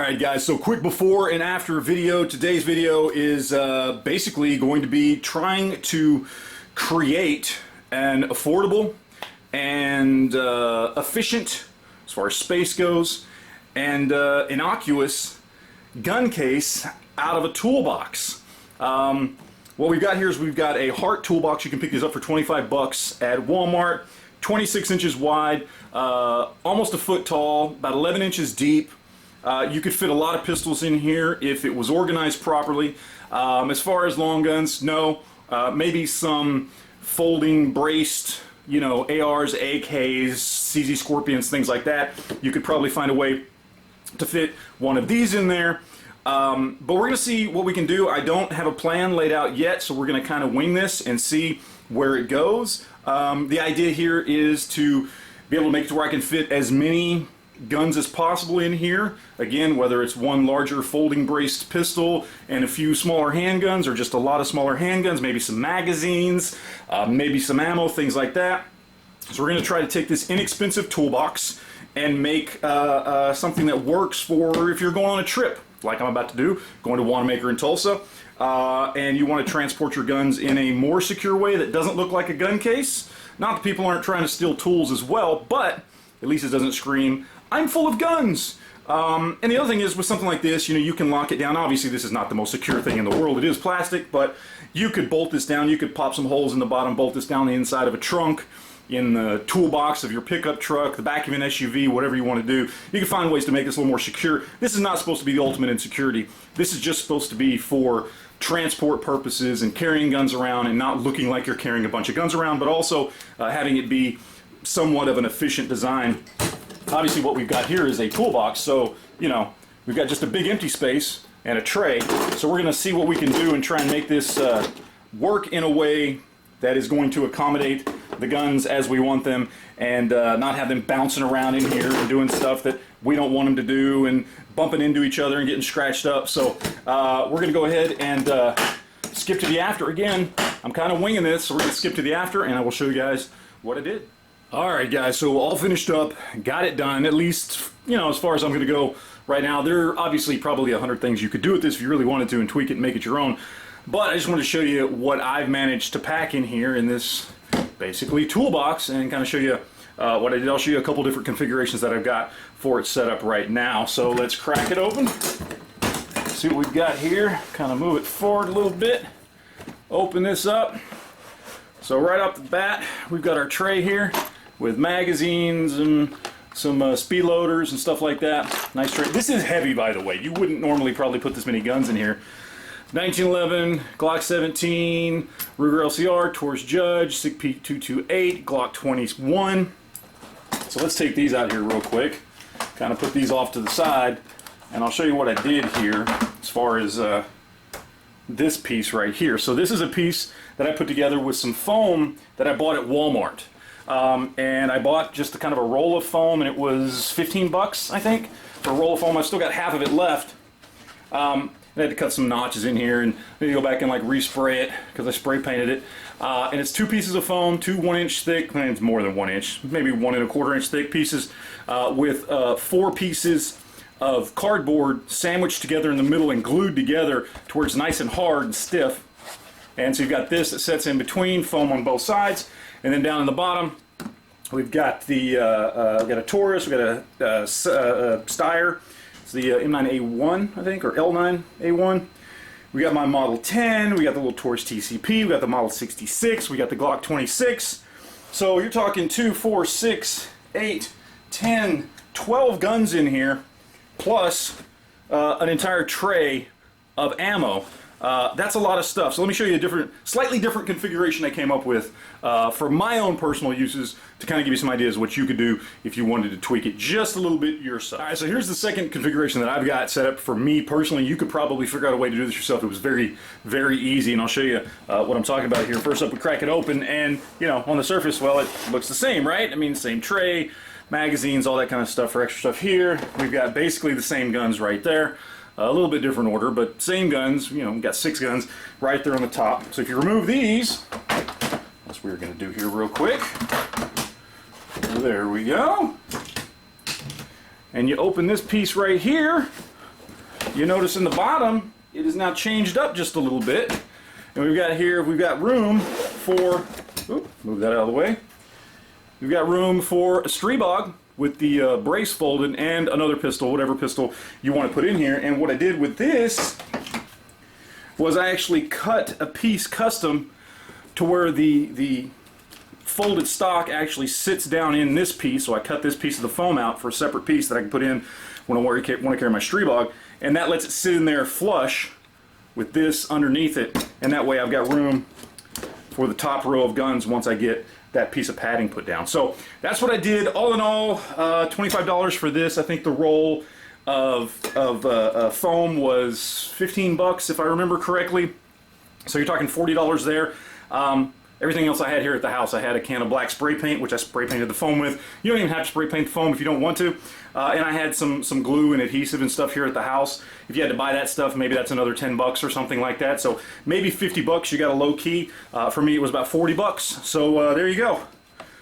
Alright guys, so quick before and after video. Today's video is basically going to be trying to create an affordable and efficient, as far as space goes, and innocuous gun case out of a toolbox. What we've got here is we've got a Heart toolbox. You can pick these up for 25 bucks at Walmart. 26 inches wide, almost a foot tall, about 11 inches deep. You could fit a lot of pistols in here if it was organized properly. As far as long guns, no. Maybe some folding braced, you know, ARs, AKs, CZ Scorpions, things like that. You could probably find a way to fit one of these in there. But we're going to see what we can do. I don't have a plan laid out yet, so we're going to kind of wing this and see where it goes. The idea here is to be able to make it to where I can fit as many guns as possible in here. Again, whether it's one larger folding braced pistol and a few smaller handguns, or just a lot of smaller handguns, maybe some magazines, maybe some ammo, things like that. So we're going to try to take this inexpensive toolbox and make something that works for if you're going on a trip, like I'm about to do, going to Wanamaker in Tulsa, and you want to transport your guns in a more secure way that doesn't look like a gun case. Not that people aren't trying to steal tools as well, but at least it doesn't scream, "I'm full of guns." And the other thing is, with something like this, you know, you can lock it down. Obviously, this is not the most secure thing in the world. It is plastic, but you could bolt this down. You could pop some holes in the bottom, bolt this down the inside of a trunk, in the toolbox of your pickup truck, the back of an SUV, whatever you want to do. You can find ways to make this a little more secure. This is not supposed to be the ultimate in security. This is just supposed to be for transport purposes and carrying guns around and not looking like you're carrying a bunch of guns around, but also having it be somewhat of an efficient design. Obviously what we've got here is a toolbox, so you know, we've got just a big empty space and a tray. So we're going to see what we can do and try and make this work in a way that is going to accommodate the guns as we want them, and not have them bouncing around in here and doing stuff that we don't want them to do and bumping into each other and getting scratched up. So we're going to go ahead and skip to the after. Again, I'm kind of winging this, so we're going to skip to the after and I will show you guys what I did. Alright guys, so all finished up, got it done, at least, you know, as far as I'm going to go right now. There are obviously probably 100 things you could do with this if you really wanted to and tweak it and make it your own. But I just wanted to show you what I've managed to pack in here in this basically toolbox and kind of show you what I did. I'll show you a couple different configurations that I've got for it set up right now. So let's crack it open, see what we've got here, kind of move it forward a little bit, open this up. So right off the bat, we've got our tray here with magazines and some speed loaders and stuff like that. Nice tray. This is heavy, by the way. You wouldn't normally probably put this many guns in here. 1911, Glock 17, Ruger LCR, Taurus Judge, SIG P228, Glock 21. So let's take these out here real quick. Kind of put these off to the side, and I'll show you what I did here as far as this piece right here. So this is a piece that I put together with some foam that I bought at Walmart. And I bought just a kind of a roll of foam, and it was 15 bucks, I think, for a roll of foam. I've still got half of it left. I had to cut some notches in here and maybe go back and like respray it because I spray painted it. And it's 2 pieces of foam, 2 1-inch thick, and it's more than 1 inch, maybe 1 1/4 inch thick pieces, with 4 pieces of cardboard sandwiched together in the middle and glued together to where it's nice and hard and stiff. And so you've got this that sets in between, foam on both sides, and then down in the bottom we've got the we've got a Taurus, we've got a Steyr. It's the M9A1, I think, or L9A1. We got my Model 10, we got the little Taurus TCP, we got the Model 66, we got the Glock 26. So you're talking 2, 4, 6, 8, 10, 12 guns in here, plus an entire tray of ammo. That's a lot of stuff. So let me show you a slightly different configuration I came up with for my own personal uses to kind of give you some ideas of what you could do if you wanted to tweak it just a little bit yourself. Alright, so here's the second configuration that I've got set up for me personally. You could probably figure out a way to do this yourself. It was very, very easy, and I'll show you what I'm talking about here. First up, we crack it open, and you know, on the surface, well, it looks the same, right? I mean, same tray, magazines, all that kind of stuff for extra stuff here. We've got basically the same guns right there. A little bit different order, but same guns. You know, we've got 6 guns right there on the top. So if you remove these, that's what we're going to do here real quick. There we go. And you open this piece right here, you notice in the bottom, it is now changed up just a little bit. And we've got room for, move that out of the way. We've got room for a Streebog with the brace folded and another pistol, whatever pistol you want to put in here. And what I did with this was I actually cut a piece custom to where the folded stock actually sits down in this piece. So I cut this piece of the foam out for a separate piece that I can put in when I want to carry my Streebog, and that lets it sit in there flush with this underneath it, and that way I've got room for the top row of guns once I get that piece of padding put down. So that's what I did. All in all, $25 for this. I think the roll of foam was 15 bucks if I remember correctly. So you're talking $40 there. Everything else I had here at the house, I had a can of black spray paint, which I spray painted the foam with. You don't even have to spray paint the foam if you don't want to. And I had some glue and adhesive and stuff here at the house. If you had to buy that stuff, maybe that's another 10 bucks or something like that. So maybe 50 bucks, you got a low key. For me, it was about 40 bucks. So there you go.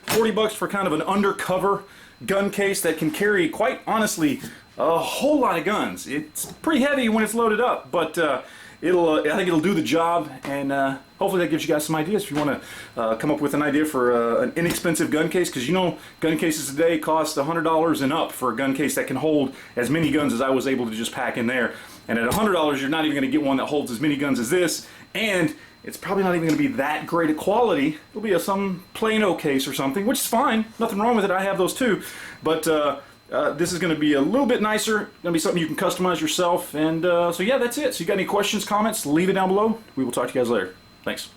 40 bucks for kind of an undercover gun case that can carry, quite honestly, a whole lot of guns. It's pretty heavy when it's loaded up, but I think it'll do the job, and hopefully that gives you guys some ideas if you want to come up with an idea for an inexpensive gun case, because you know gun cases today cost $100 and up for a gun case that can hold as many guns as I was able to just pack in there. And at $100 you're not even going to get one that holds as many guns as this, and it's probably not even going to be that great a quality. It'll be some Plano case or something, which is fine, nothing wrong with it, I have those too, but this is going to be a little bit nicer, going to be something you can customize yourself, and so yeah, that's it. So you got any questions, comments, leave it down below. We will talk to you guys later. Thanks.